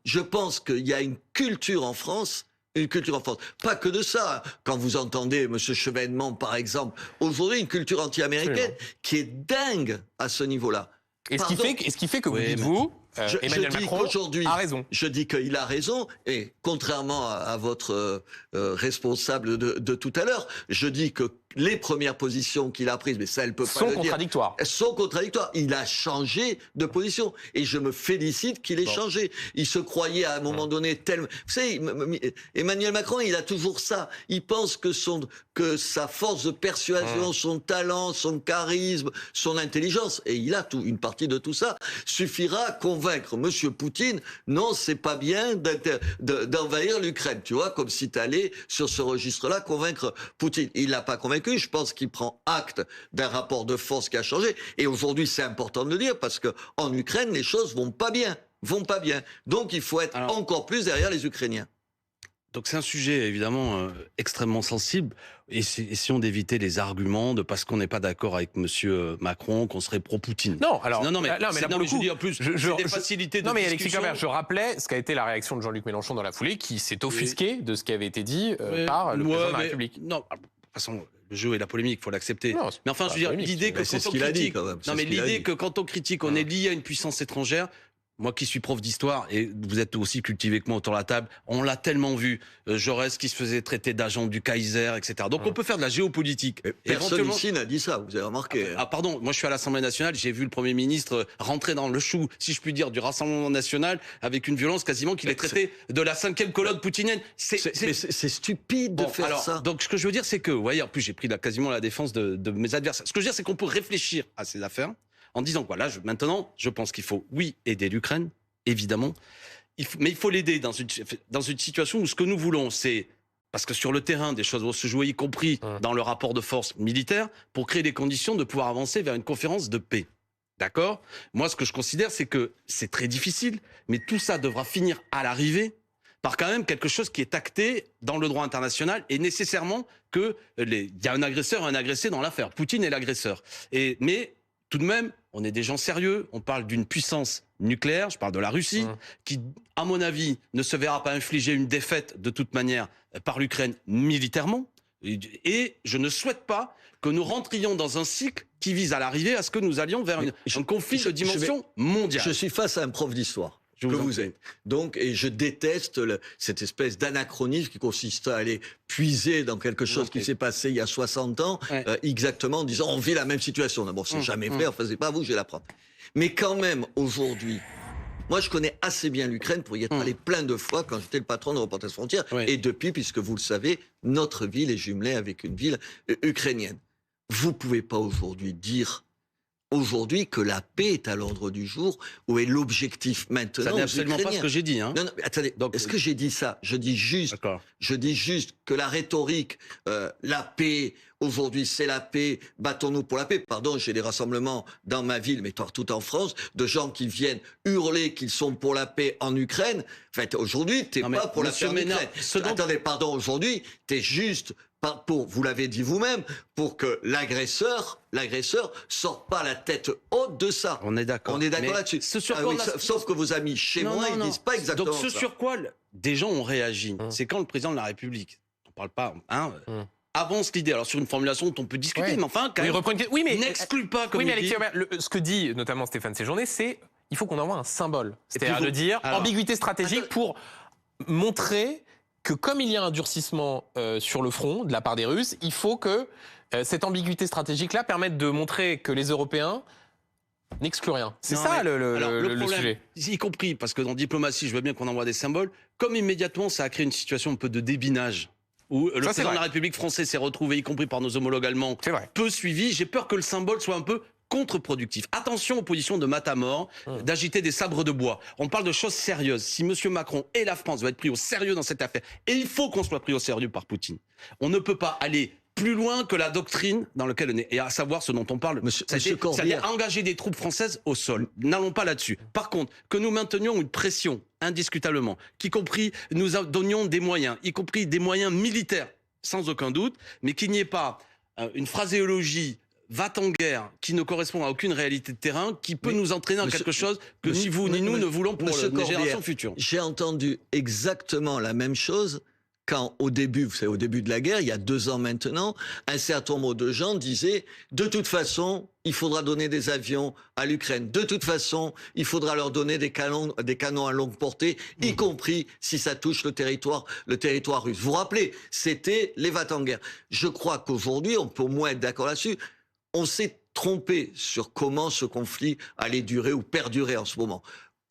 Je pense qu'il y a une culture en France. Une culture en France. Pas que de ça. Quand vous entendez M. Chevènement, par exemple, aujourd'hui, une culture anti-américaine qui est dingue à ce niveau-là. Et ce qui fait que vous dites-vous, Emmanuel Macron a raison. Je dis qu'il a raison, et contrairement à votre responsable de tout à l'heure, je dis que les premières positions qu'il a prises, mais ça, elle peut pas le dire, sont contradictoires. Il a changé de position, et je me félicite qu'il ait changé. Il se croyait à un moment donné tellement... Vous savez, Emmanuel Macron, il a toujours ça. Il pense que sa force de persuasion, son talent, son charisme, son intelligence, et il a une partie de tout ça, suffira à convaincre M. Poutine, non, c'est pas bien d'envahir l'Ukraine. Tu vois, comme si tu allais sur ce registre-là convaincre Poutine. Il l'a pas convaincu. Je pense qu'il prend acte d'un rapport de force qui a changé. Et aujourd'hui, c'est important de le dire parce que en Ukraine, les choses vont pas bien. Donc, il faut être encore plus derrière les Ukrainiens. Donc c'est un sujet évidemment extrêmement sensible. Essayons d'éviter les arguments de parce qu'on n'est pas d'accord avec Monsieur Macron qu'on serait pro-Poutine. Non, alors mais là, pour le je coup, dis en plus, c'est des facilités de non, mais Alexis discussion. Corbière, je rappelais ce qu'a été la réaction de Jean-Luc Mélenchon dans la foulée, qui s'est offusqué de ce qui avait été dit par le président de la République. Non, de toute façon, le jeu et la polémique, il faut l'accepter. Non, Mais enfin, je veux dire, l'idée que c'est quand ce on qu'il a dit, critique, quand même. non, mais l'idée que quand on critique, on est lié à une puissance étrangère. Moi qui suis prof d'histoire, et vous êtes aussi cultivé que moi autour de la table, on l'a tellement vu. Jaurès qui se faisait traiter d'agent du Kaiser, etc. Donc on peut faire de la géopolitique. Personne ici n'a dit ça, vous avez remarqué. Ah pardon, moi je suis à l'Assemblée nationale, j'ai vu le Premier ministre rentrer dans le chou, si je puis dire, du Rassemblement national avec une violence quasiment qu'il est traité de la 5e colonne poutinienne. C'est stupide de faire ça. Donc ce que je veux dire, c'est que, vous voyez, en plus j'ai pris quasiment la défense de mes adversaires. Ce que je veux dire, c'est qu'on peut réfléchir à ces affaires en disant, voilà, maintenant, je pense qu'il faut, oui, aider l'Ukraine, évidemment, mais il faut l'aider dans une situation où ce que nous voulons, c'est, parce que sur le terrain, des choses vont se jouer, y compris dans le rapport de force militaire, pour créer des conditions de pouvoir avancer vers une conférence de paix. D'accord ? Moi, ce que je considère, c'est que c'est très difficile, mais tout ça devra finir à l'arrivée par quand même quelque chose qui est acté dans le droit international et nécessairement que il y a un agresseur et un agressé dans l'affaire. Poutine est l'agresseur. Mais tout de même, on est des gens sérieux. On parle d'une puissance nucléaire, je parle de la Russie, qui, à mon avis, ne se verra pas infliger une défaite de toute manière par l'Ukraine militairement. Et je ne souhaite pas que nous rentrions dans un cycle qui vise à l'arrivée à ce que nous allions vers un conflit de dimension mondiale. Je suis face à un prof d'histoire. Que vous êtes. Donc, et je déteste cette espèce d'anachronisme qui consiste à aller puiser dans quelque chose qui s'est passé il y a 60 ans, exactement en disant on vit la même situation. D'abord, c'est jamais fait, enfin, c'est pas vous, j'ai la preuve. Mais quand même, aujourd'hui, moi, je connais assez bien l'Ukraine pour y être allé plein de fois quand j'étais le patron de Reporters sans frontières. Et depuis, puisque vous le savez, notre ville est jumelée avec une ville ukrainienne. Vous pouvez pas aujourd'hui dire que la paix est à l'ordre du jour, où est l'objectif maintenant. Ça n'est absolument pas ce que j'ai dit. Hein. Non, mais attendez, est-ce que j'ai dit ça ? Je dis juste que la rhétorique, la paix, aujourd'hui c'est la paix, battons-nous pour la paix. Pardon, j'ai des rassemblements dans ma ville, mais partout en France, de gens qui viennent hurler qu'ils sont pour la paix en Ukraine. En fait, aujourd'hui, t'es pas pour la paix en Ukraine. Attendez, pardon, aujourd'hui, t'es juste... vous l'avez dit vous-même, pour que l'agresseur sorte pas la tête haute de ça. On est d'accord. On est d'accord là-dessus. Sauf que vos amis chez moi, ils disent pas exactement ça. Donc sur quoi des gens ont réagi, c'est quand le président de la République, on parle pas, avance l'idée. Alors sur une formulation dont on peut discuter, mais enfin, quand même, n'exclut pas comme il dit. Ce que dit notamment Stéphane Séjourné, c'est il faut qu'on envoie un symbole. C'est-à-dire de dire ambiguïté stratégique pour montrer que comme il y a un durcissement sur le front de la part des Russes, il faut que cette ambiguïté stratégique-là permette de montrer que les Européens n'excluent rien. C'est le problème, sujet. Y compris, parce que dans diplomatie, je veux bien qu'on envoie des symboles, comme immédiatement ça a créé une situation un peu de débinage, où le président de la République française s'est retrouvé, y compris par nos homologues allemands, peu suivi, j'ai peur que le symbole soit un peu contre-productif. Attention aux positions de Matamor, d'agiter des sabres de bois. On parle de choses sérieuses. Si M. Macron et la France veulent être pris au sérieux dans cette affaire, et il faut qu'on soit pris au sérieux par Poutine, on ne peut pas aller plus loin que la doctrine dans laquelle on est. Et à savoir ce dont on parle, c'est-à-dire engager des troupes françaises au sol. N'allons pas là-dessus. Par contre, que nous maintenions une pression, indiscutablement, qu'y compris nous donnions des moyens, y compris des moyens militaires, sans aucun doute, mais qu'il n'y ait pas une phraséologie va-t-en-guerre qui ne correspond à aucune réalité de terrain, qui peut nous entraîner dans quelque chose que ni vous ni nous ne voulons pour les générations futures. J'ai entendu exactement la même chose quand au début, vous savez, au début de la guerre, il y a 2 ans maintenant, un certain nombre de gens disaient « De toute façon, il faudra donner des avions à l'Ukraine. De toute façon, il faudra leur donner des canons à longue portée, y compris si ça touche le territoire russe. » Vous vous rappelez, c'était les va-t-en-guerre. Je crois qu'aujourd'hui, on peut au moins être d'accord là-dessus. On s'est trompé sur comment ce conflit allait durer ou perdurer en ce moment.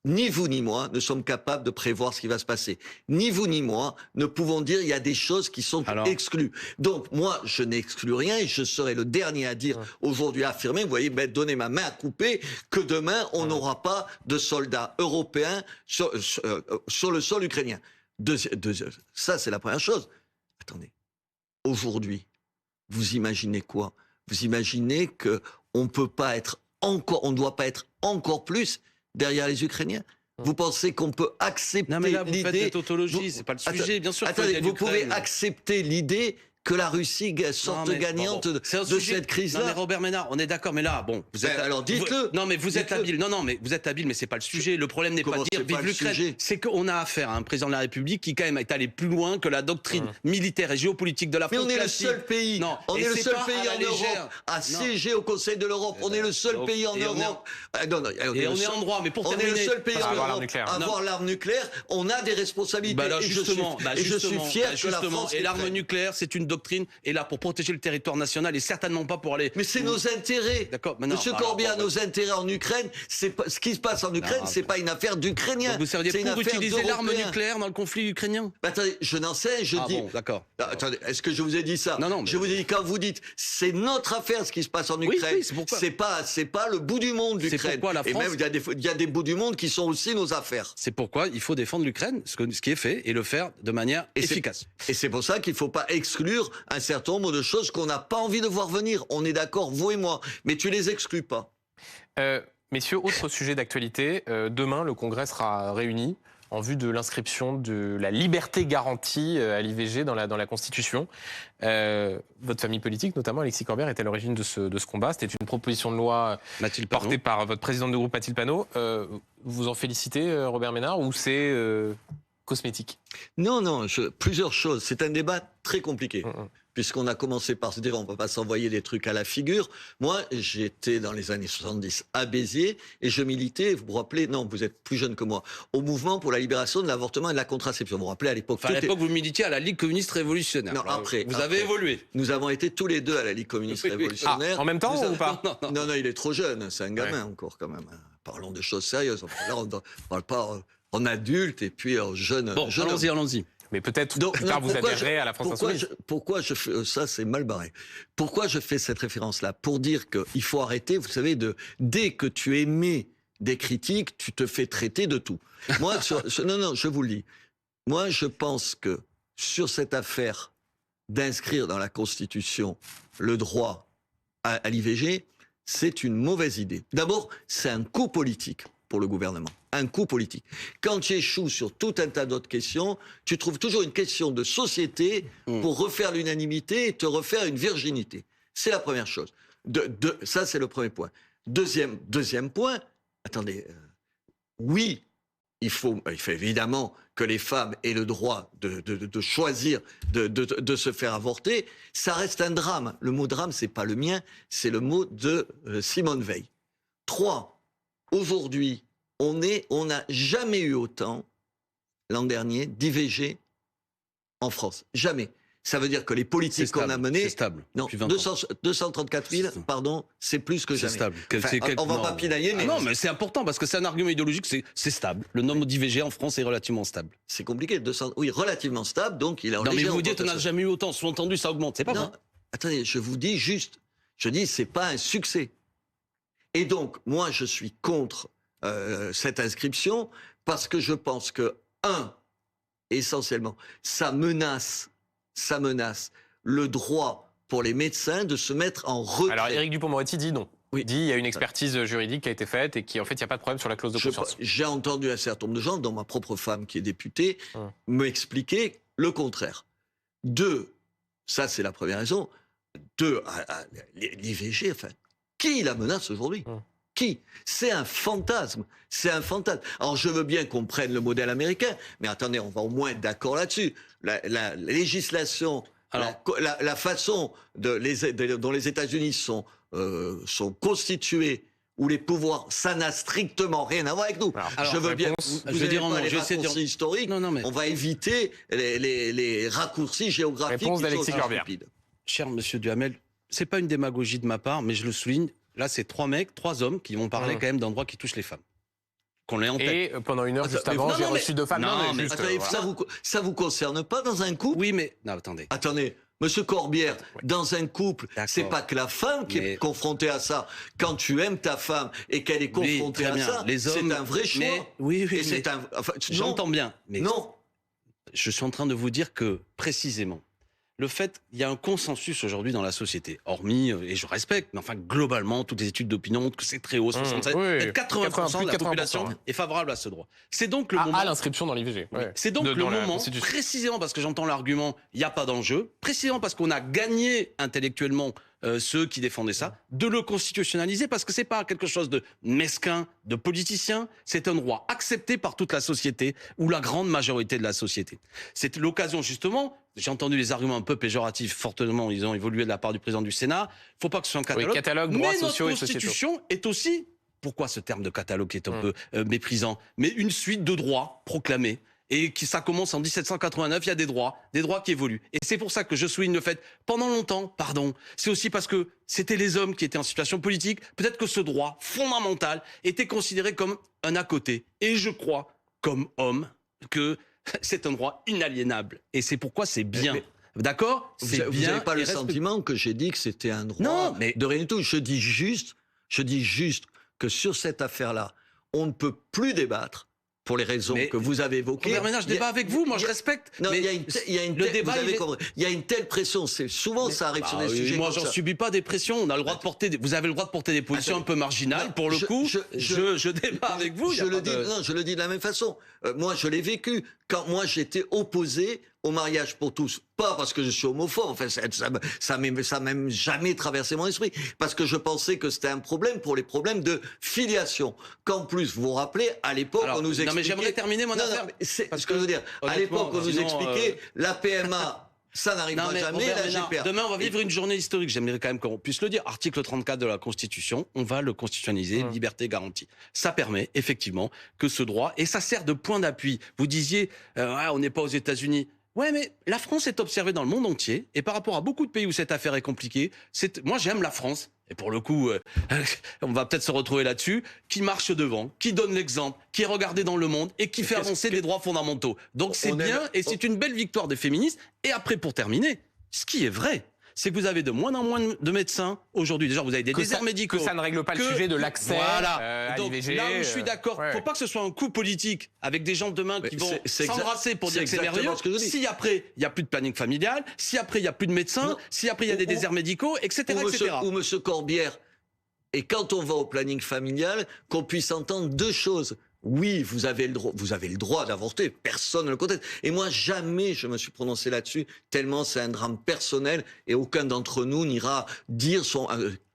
Ni vous ni moi ne sommes capables de prévoir ce qui va se passer. Ni vous ni moi ne pouvons dire il y a des choses qui sont exclues. Donc moi, je n'exclus rien et je serai le dernier à dire aujourd'hui, à affirmer, vous voyez, donner ma main à couper, que demain, on n'aura pas de soldats européens sur le sol ukrainien. Ça, c'est la première chose. Attendez, aujourd'hui, vous imaginez quoi ? Vous imaginez qu'on peut pas être encore, on ne doit pas être encore plus derrière les Ukrainiens. Vous pensez qu'on peut accepter Non mais là, vous faites l'idée... des tautologies, c'est pas le sujet, bien sûr. Attendez, vous pouvez accepter l'idée que la Russie sorte gagnante de cette crise-là. Non mais Robert Ménard, on est d'accord, mais là, bon, vous êtes... alors dites-le. Non mais vous êtes habile. Non mais vous êtes habile, mais c'est pas le sujet. Le problème n'est pas de dire vive l'Ukraine. C'est qu'on a affaire à un président de la République qui quand même est allé plus loin que la doctrine militaire et géopolitique de la France. Mais on est le seul pays. Non, on est le seul pays en Europe à siéger au Conseil de l'Europe. On est le seul pays en Europe. Et on est en droit, mais pour on terminer, est le seul pays en Europe à avoir l'arme nucléaire. On a des responsabilités. Et je suis fier que la France. Et l'arme nucléaire, c'est une doctrine. Et là, pour protéger le territoire national et certainement pas pour aller... Mais c'est nos intérêts. D'accord. Monsieur Corbière, nos intérêts en Ukraine, ce qui se passe en Ukraine, c'est pas une affaire d'Ukrainiens. Vous seriez pour utiliser l'arme nucléaire dans le conflit ukrainien? Attendez, je n'en sais, je dis... Bon, d'accord. Attendez, est-ce que je vous ai dit ça? Non. Je vous ai dit, quand vous dites, c'est notre affaire ce qui se passe en Ukraine, oui, c'est pourquoi. C'est pas le bout du monde, l'Ukraine. C'est pourquoi la France... Et même, il y a des bouts du monde qui sont aussi nos affaires. C'est pourquoi il faut défendre l'Ukraine, ce qui est fait, et le faire de manière efficace. Et c'est pour ça qu'il ne faut pas exclure un certain nombre de choses qu'on n'a pas envie de voir venir. On est d'accord, vous et moi. Mais tu les exclus pas. Messieurs, autre sujet d'actualité. Demain, le Congrès sera réuni en vue de l'inscription de la liberté garantie à l'IVG dans la Constitution. Votre famille politique, notamment Alexis Corbière, est à l'origine de ce combat. C'était une proposition de loi portée par votre présidente de groupe Mathilde Panot. Vous en félicitez, Robert Ménard, ou c'est cosmétique? Non, plusieurs choses. C'est un débat très compliqué. Puisqu'on a commencé par se dire on ne peut pas s'envoyer des trucs à la figure. Moi, j'étais dans les années 70 à Béziers et je militais, vous vous rappelez, non, vous êtes plus jeune que moi, au mouvement pour la libération de l'avortement et de la contraception. Vous vous rappelez à l'époque... Enfin, à l'époque, vous militiez à la Ligue communiste révolutionnaire. Non, après. Vous avez évolué. Nous avons été tous les deux à la Ligue communiste révolutionnaire. En même temps ou pas? Non, il est trop jeune, c'est un gamin encore quand même. Parlons de choses sérieuses. Là, on ne parle pas en adulte et puis en jeune. Bon, allons-y. Mais peut-être plus tard vous adhérerez à la France Insoumise. Pourquoi je fais ça, c'est mal barré. Pourquoi je fais cette référence-là? Pour dire qu'il faut arrêter, vous savez, dès que tu émets des critiques, tu te fais traiter de tout. Moi, non, je vous le dis. Moi, je pense que sur cette affaire d'inscrire dans la Constitution le droit à l'IVG, c'est une mauvaise idée. D'abord, c'est un coup politique pour le gouvernement. Un coup politique. Quand tu échoues sur tout un tas d'autres questions, tu trouves toujours une question de société pour refaire l'unanimité et te refaire une virginité. C'est la première chose. Ça, c'est le premier point. Deuxième point, attendez, oui, il faut évidemment que les femmes aient le droit de choisir de se faire avorter. Ça reste un drame. Le mot drame, c'est pas le mien, c'est le mot de Simone Veil. 3. Aujourd'hui, on n'a jamais eu autant, l'an dernier, d'IVG en France. Jamais. Ça veut dire que les politiques qu'on a menées... C'est stable. Non, 234 000, pardon, c'est plus que jamais. C'est stable. On va pas pinailler, mais... Non, mais c'est important parce que c'est un argument idéologique, c'est stable. Le nombre d'IVG en France est relativement stable. C'est compliqué, oui, relativement stable, donc il a... Non, mais vous dites qu'on n'a jamais eu autant, sous-entendu, ça augmente, c'est pas vrai. Attendez, je vous dis juste, c'est pas un succès. Et donc, moi, je suis contre cette inscription parce que je pense que, essentiellement, ça menace le droit pour les médecins de se mettre en retrait. Alors, Éric Dupond-Moretti dit non. Oui. Il dit il y a une expertise juridique qui a été faite et qui, en fait, il n'y a pas de problème sur la clause de conscience. J'ai entendu un certain nombre de gens, dont ma propre femme qui est députée, m'expliquer le contraire. 2, ça c'est la première raison. 2, l'IVG, enfin, qui la menace aujourd'hui? Qui? C'est un fantasme. C'est un fantasme. Alors, je veux bien qu'on prenne le modèle américain, mais attendez, on va au moins être d'accord là-dessus. La législation, la façon dont les États-Unis sont constitués, où les pouvoirs, ça n'a strictement rien à voir avec nous. Alors, je veux bien. Je vais dire en les raccourcis historiques. Non, mais... On va éviter les raccourcis géographiques. Réponse d'Alexis Corbière. Cher monsieur Duhamel, c'est pas une démagogie de ma part, mais je le souligne. Là, c'est 3 hommes qui vont parler quand même d'endroits qui touchent les femmes. Qu'on l'ait en tête. Et pendant une heure juste avant, j'ai reçu 2 femmes. Non, mais attendez, ça vous concerne pas dans un couple? Oui, mais... Non, attendez. Attendez, monsieur Corbière, dans un couple, c'est pas que la femme qui est confrontée à ça. Quand tu aimes ta femme et qu'elle est confrontée à ça, c'est un vrai choix. Oui, et c'est j'entends bien. Mais non. Je suis en train de vous dire que, précisément, le fait qu'il y a un consensus aujourd'hui dans la société, hormis, et je respecte, mais enfin globalement, toutes les études d'opinion montrent que c'est très haut, 67, oui, 80% de la 80%, population ouais. est favorable à ce droit. C'est donc le moment... À l'inscription dans l'IVG. Ouais. C'est donc le Dans la moment, Constitution. précisément parce que j'entends l'argument, il n'y a pas d'enjeu, précisément parce qu'on a gagné intellectuellement ceux qui défendaient ça, de le constitutionnaliser, parce que c'est pas quelque chose de mesquin, de politicien, c'est un droit accepté par toute la société, ou la grande majorité de la société. C'est l'occasion justement, j'ai entendu les arguments un peu péjoratifs, fortement, ils ont évolué de la part du président du Sénat, il ne faut pas que ce soit un catalogue, catalogue, droits mais sociaux et notre sociétaux. Constitution est aussi, pourquoi ce terme de catalogue est un peu méprisant, mais une suite de droits proclamés. Et qui ça commence en 1789, il y a des droits qui évoluent. Et c'est pour ça que je souligne le fait, pendant longtemps, pardon, c'est aussi parce que c'était les hommes qui étaient en situation politique, peut-être que ce droit fondamental était considéré comme un à côté. Et je crois, comme homme, que c'est un droit inaliénable. Et c'est pourquoi c'est bien. D'accord ? Vous C'est bien. n'avez pas le sentiment que j'ai dit que c'était un droit Non, mais... de rien du tout. Je dis juste que sur cette affaire-là, on ne peut plus débattre pour les raisons que vous avez évoquées. Robert Ménard, je débat avec vous, moi je respecte. Non, mais il y a une telle pression. Souvent, ça arrive sur des sujets moi, comme j'en ça. subis pas des pressions. On a le droit de porter. Vous avez le droit de porter des positions un peu marginales. Non, pour le coup, je débat avec vous. Je le dis de la même façon. Moi, je l'ai vécu quand moi j'étais opposé au mariage pour tous. Pas parce que je suis homophobe. Enfin, ça m'a même jamais traversé mon esprit. Parce que je pensais que c'était un problème pour les problèmes de filiation. Qu'en plus, vous vous rappelez, à l'époque, on nous expliquait... Non, mais j'aimerais terminer mon affaire. C'est ce que je veux dire. À l'époque, on nous expliquait la PMA... Ça n'arrivera jamais, la GPA. Demain, on va vivre une journée historique. J'aimerais quand même qu'on puisse le dire. Article 34 de la Constitution, on va le constitutionnaliser, liberté garantie. Ça permet, effectivement, que ce droit, et ça sert de point d'appui. Vous disiez, on n'est pas aux États-Unis. Ouais, mais la France est observée dans le monde entier, et par rapport à beaucoup de pays où cette affaire est compliquée, moi j'aime la France, et pour le coup, on va peut-être se retrouver là-dessus, qui marche devant, qui donne l'exemple, qui est regardé dans le monde, et qui fait avancer les droits fondamentaux. Donc c'est bien, et c'est une belle victoire des féministes. Et après, pour terminer, ce qui est vrai, c'est que vous avez de moins en moins de médecins aujourd'hui. Déjà, vous avez des déserts médicaux. Que ça ne règle pas le sujet de l'accès à l'IVG. Là où je suis d'accord, il ne faut pas que ce soit un coup politique avec des gens demain qui vont s'embrasser pour dire que c'est merveilleux. Si après, il n'y a plus de planning familial, si après, il n'y a plus de médecins, si après, il y a des déserts médicaux, etc. Ou M. Corbière. Et quand on va au planning familial, qu'on puisse entendre deux choses. Oui, vous avez le droit d'avorter, personne ne le conteste. Et moi, jamais je me suis prononcé là-dessus, tellement c'est un drame personnel et aucun d'entre nous n'ira dire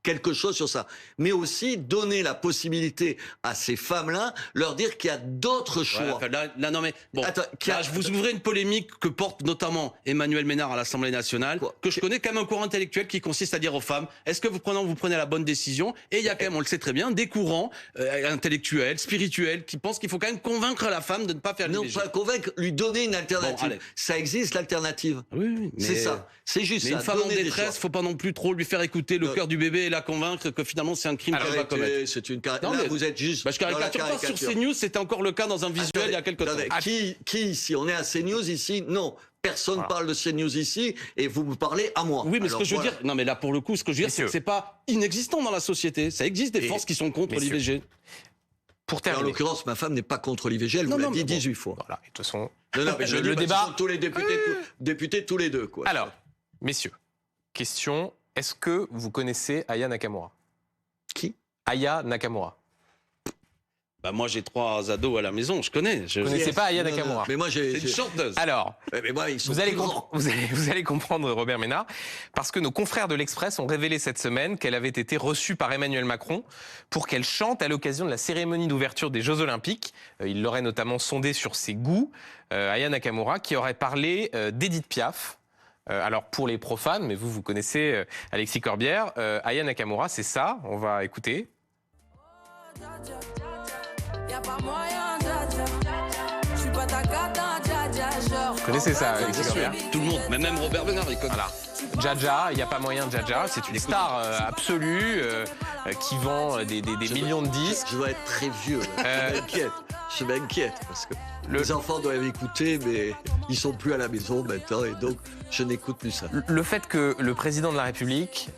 quelque chose sur ça. Mais aussi donner la possibilité à ces femmes-là, leur dire qu'il y a d'autres choix. Ouais, là, non mais bon, je vous ouvrez une polémique que porte notamment Emmanuel Ménard à l'Assemblée nationale, que je connais comme un courant intellectuel qui consiste à dire aux femmes, est-ce que vous prenez la bonne décision? Et il y a quand même, on le sait très bien, des courants intellectuels, spirituels, qui pensent qu'il faut quand même convaincre la femme de ne pas faire l'IVG. Non, pas convaincre, lui donner une alternative. Bon, ça existe l'alternative. Oui, mais c'est ça. C'est juste mais ça. Une femme en détresse, faut pas non plus trop lui faire écouter le cœur du bébé et la convaincre que finalement c'est un crime qu'elle va commettre. C'est une caricature. Vous êtes juste. Je caricature pas sur CNews, c'était encore le cas dans un visuel il y a quelques temps. Qui ici? On est à CNews ici? Non. Personne parle de CNews ici et vous me parlez à moi. Oui, mais ce que je veux dire, non mais là pour le coup, ce que je veux dire, c'est que c'est pas inexistant dans la société. Ça existe des forces qui sont contre l'IVG. Pour terminer. En l'occurrence, ma femme n'est pas contre l'IVG, elle vous l'a dit 18 fois. Voilà, et de toute façon, le débat. Tous les députés, tous les deux, quoi. Alors, messieurs, question, est-ce que vous connaissez Aya Nakamura? Qui? Aya Nakamura. Bah moi j'ai 3 ados à la maison, je connais. Vous ne connaissez pas Aya Nakamura? Mais moi c'est une chanteuse. Alors, mais moi, vous allez comprendre Robert Ménard, parce que nos confrères de l'Express ont révélé cette semaine qu'elle avait été reçue par Emmanuel Macron pour qu'elle chante à l'occasion de la cérémonie d'ouverture des Jeux Olympiques. Il l'aurait notamment sondé sur ses goûts. Aya Nakamura qui aurait parlé d'Edith Piaf. Alors pour les profanes, mais vous connaissez Alexis Corbière, Aya Nakamura, c'est ça, on va écouter. Vous connaissez ça, Alexis Corbière? Tout le monde, mais même Robert Ménard, il connaît. Voilà. Jaja, il n'y a pas moyen de Jaja, c'est une star absolue qui vend des millions de disques. Je dois être très vieux, je m'inquiète. je m'inquiète parce que les enfants doivent écouter, mais ils sont plus à la maison maintenant et donc je n'écoute plus ça. Le fait que le président de la République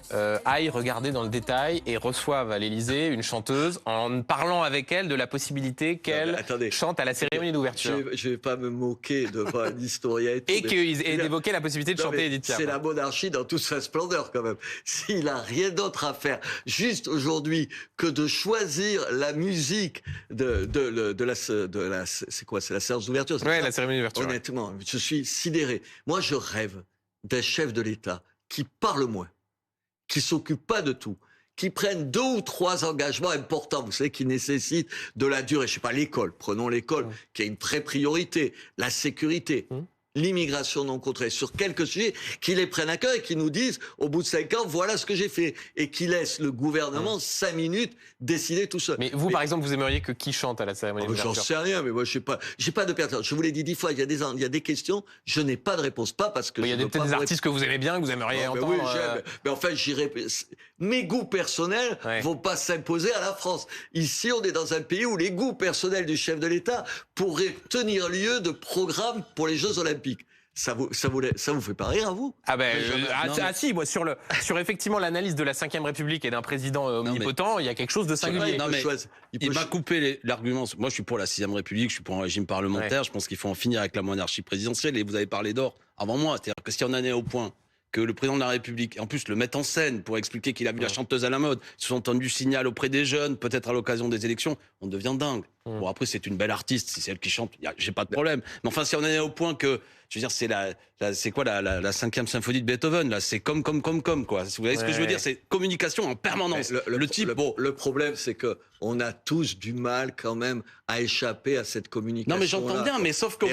aille regarder dans le détail et reçoive à l'Élysée une chanteuse en parlant avec elle de la possibilité qu'elle chante à la cérémonie d'ouverture. Je vais pas me moquer devant un historien et d'évoquer la possibilité de chanter Edith Piaf. C'est la monarchie dans toute sa splendeur quand même. S'il a rien d'autre à faire, juste aujourd'hui, que de choisir la musique de la c'est quoi, c'est la séance d'ouverture. Oui, la cérémonie d'ouverture. Honnêtement, je suis sidéré. Moi, je rêve d'un chef de l'État qui parle moins, qui s'occupe pas de tout, qui prennent 2 ou 3 engagements importants, vous savez, qui nécessitent de la durée. Je sais pas, l'école, prenons l'école, qui a une vraie priorité, la sécurité. L'immigration non contrôlée, sur quelques sujets, qui les prennent à cœur et qui nous disent, au bout de 5 ans, voilà ce que j'ai fait. Et qui laissent le gouvernement 5 minutes décider tout seul. Mais vous, par exemple, vous aimeriez que qui chante à la cérémonie d'ouverture? J'en sais rien, mais moi, j'ai pas de personne. Je vous l'ai dit 10 fois, il y a des questions, je n'ai pas de réponse. Pas parce que il y a peut-être des artistes que vous aimez bien, que vous aimeriez entendre. Oui, j'aime. Mais enfin, j'irai. Mes goûts personnels vont pas s'imposer à la France. Ici, on est dans un pays où les goûts personnels du chef de l'État pourraient tenir lieu de programme pour les Jeux Olympiques. Ça vous fait pas rire à vous? Ah ben si, moi sur effectivement l'analyse de la Ve République et d'un président omnipotent, il y a quelque chose de singulier. Il m'a coupé l'argument. Moi, je suis pour la Ve République, je suis pour un régime parlementaire. Je pense qu'il faut en finir avec la monarchie présidentielle. Et vous avez parlé d'or avant moi. C'est-à-dire que si on en est au point que le président de la République, en plus, le met en scène pour expliquer qu'il a vu la chanteuse à la mode, sous-entendu signal auprès des jeunes, peut-être à l'occasion des élections, on devient dingue. Bon, après, c'est une belle artiste, si c'est elle qui chante, j'ai pas de problème. Mais enfin, si on en est au point que, je veux dire, c'est c'est quoi la 5e symphonie de Beethoven, là, c'est comme, quoi. Vous voyez ce que je veux dire? C'est communication en permanence. Le problème, c'est que on a tous du mal quand même à échapper à cette communication. Non, mais j'entends bien, mais sauf que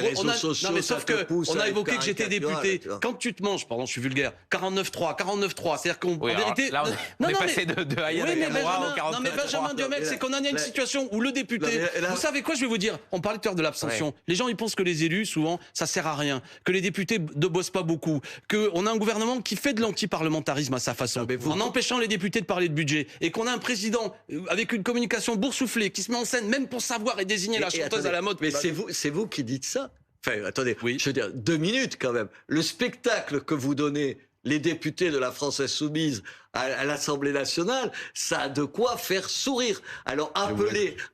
on a évoqué que j'étais député. Quand tu te manges, pardon, je suis vulgaire, 49.3, c'est-à-dire qu'en vérité, là, on est passé de Aya Nakamura au 49.3. Non, mais Benjamin Duhamel, c'est qu'on en a une situation où le député, vous savez quoi, je vais vous dire, on parlait tout à l'heure de l'abstention. Les gens, ils pensent que les élus, souvent, ça sert à rien, que les députés ne bossent pas beaucoup, qu'on a un gouvernement qui fait de l'antiparlementarisme à sa façon, en empêchant les députés de parler de budget, et qu'on a un président avec une communication boursouflée qui se met en scène même pour savoir et désigner la chanteuse à la mode. Mais c'est vous qui dites ça. Enfin, attendez, je veux dire, 2 minutes quand même. Le spectacle que vous donnez, les députés de la France Insoumise à l'Assemblée nationale, ça a de quoi faire sourire. Alors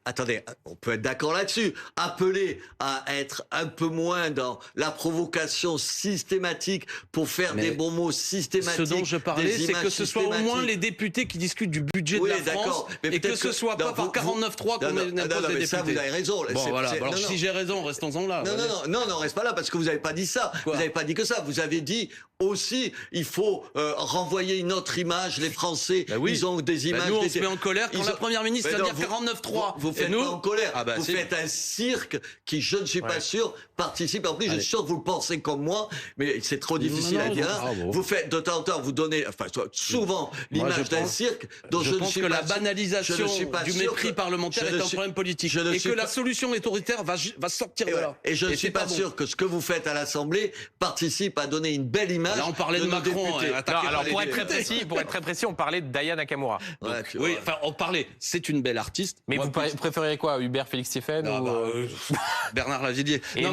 attendez, on peut être d'accord là-dessus, appeler à être un peu moins dans la provocation systématique pour faire des bons mots systématiques. Ce dont je parlais, c'est que ce soit au moins les députés qui discutent du budget de la France et que ce soit pas par 49.3 qu'on impose les députés. Ça, vous avez raison. Bon, voilà. Alors, si j'ai raison, restons-en là. Non, reste pas là parce que vous n'avez pas dit ça. Vous n'avez pas dit que ça. Vous avez dit aussi, il faut renvoyer une autre image. Les Français, ils ont des images. Nous, on se met en colère quand la première ministre vient dire 49.3. Vous faites pas en colère. Vous faites un cirque qui, je ne suis pas sûr, participe. En plus, je suis sûr que vous le pensez comme moi, mais c'est trop difficile à dire. Vous faites de temps en temps, vous donnez, souvent l'image d'un cirque dont je ne suis pas sûr. Je pense que la banalisation du mépris parlementaire est un problème politique et que la solution autoritaire va sortir de là. Et je ne suis pas sûr que ce que vous faites à l'Assemblée participe à donner une belle image. Là, on parlait de Macron. Alors, pour être très précis, on parlait d'Aya Nakamura. Oui, enfin, on parlait. C'est une belle artiste. Mais vous préférez quoi, Hubert Félix-Stéphane ou Bernard Lavilliers? Et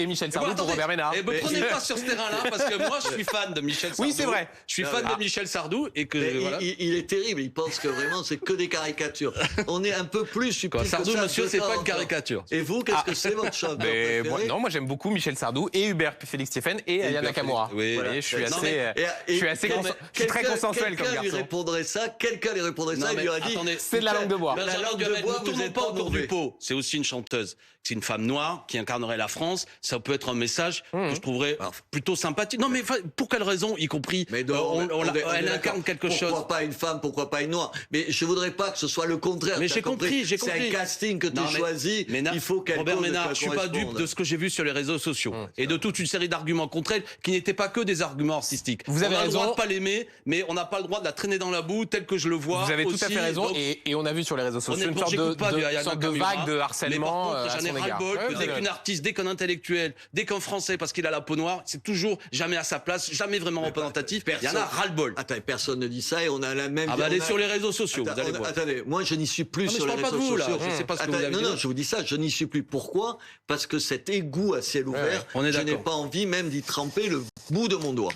Michel Sardou pour Robert Ménard. Me prenez pas sur ce terrain-là, parce que moi, je suis fan de Michel Sardou. Oui, c'est vrai. Je suis fan de Michel Sardou et que il est terrible. Il pense que vraiment c'est que des caricatures. On est un peu plus subtil. Sardou, monsieur, c'est pas une caricature. Et vous, qu'est-ce que c'est votre chanteur préféré? Moi, j'aime beaucoup Michel Sardou et Hubert Félix-Stéphane et Aya Nakamura. Oui, je suis très consensuel comme garçon. Quelqu'un lui répondrait ça, il lui aurait dit c'est de la langue de bois. La langue de bois, ne tournons pas autour du pot. C'est aussi une chanteuse. C'est une femme noire qui incarnerait la France. Ça peut être un message que je trouverais plutôt sympathique. Non, mais pour quelle raison, y compris elle incarne quelque chose. Pourquoi pas une femme, pourquoi pas une noire? Mais je voudrais pas que ce soit le contraire. Mais j'ai compris. C'est un casting que tu choisis. Il faut qu'elle Robert Ménard, je suis pas dupe de ce que j'ai vu sur les réseaux sociaux et de toute une série d'arguments contre elle qui n'étaient pas que des arguments artistiques. Vous avez raison. On a le droit de pas l'aimer, mais on n'a pas le droit de la traîner dans la boue tel que je le vois. Vous avez tout aussi. à fait raison, Donc, et on a vu sur les réseaux sociaux une sorte j'écoute pas du de Ayana sorte de Nakamura, vague de harcèlement mais par à contre, son j'en ai égard. ras-le-bol Ouais, que dès qu'une artiste, dès qu'un intellectuel, dès qu'un Français, parce qu'il a la peau noire, c'est toujours jamais à sa place, jamais vraiment représentatif. Il y en a ras-le-bol. Attends, personne ne dit ça et on a la même... Ah bah allez on a- sur les réseaux sociaux, Attends, vous allez voir. Attendez, moi je n'y suis plus Non, mais sur je les parle pas de réseaux vous, là. sociaux. Je sais pas ce que vous avez non, dit. non, je vous dis ça, je n'y suis plus. Pourquoi? Parce que cet égout à ciel ouvert, on est je n'ai d'accord. pas envie même d'y tremper le bout de mon doigt.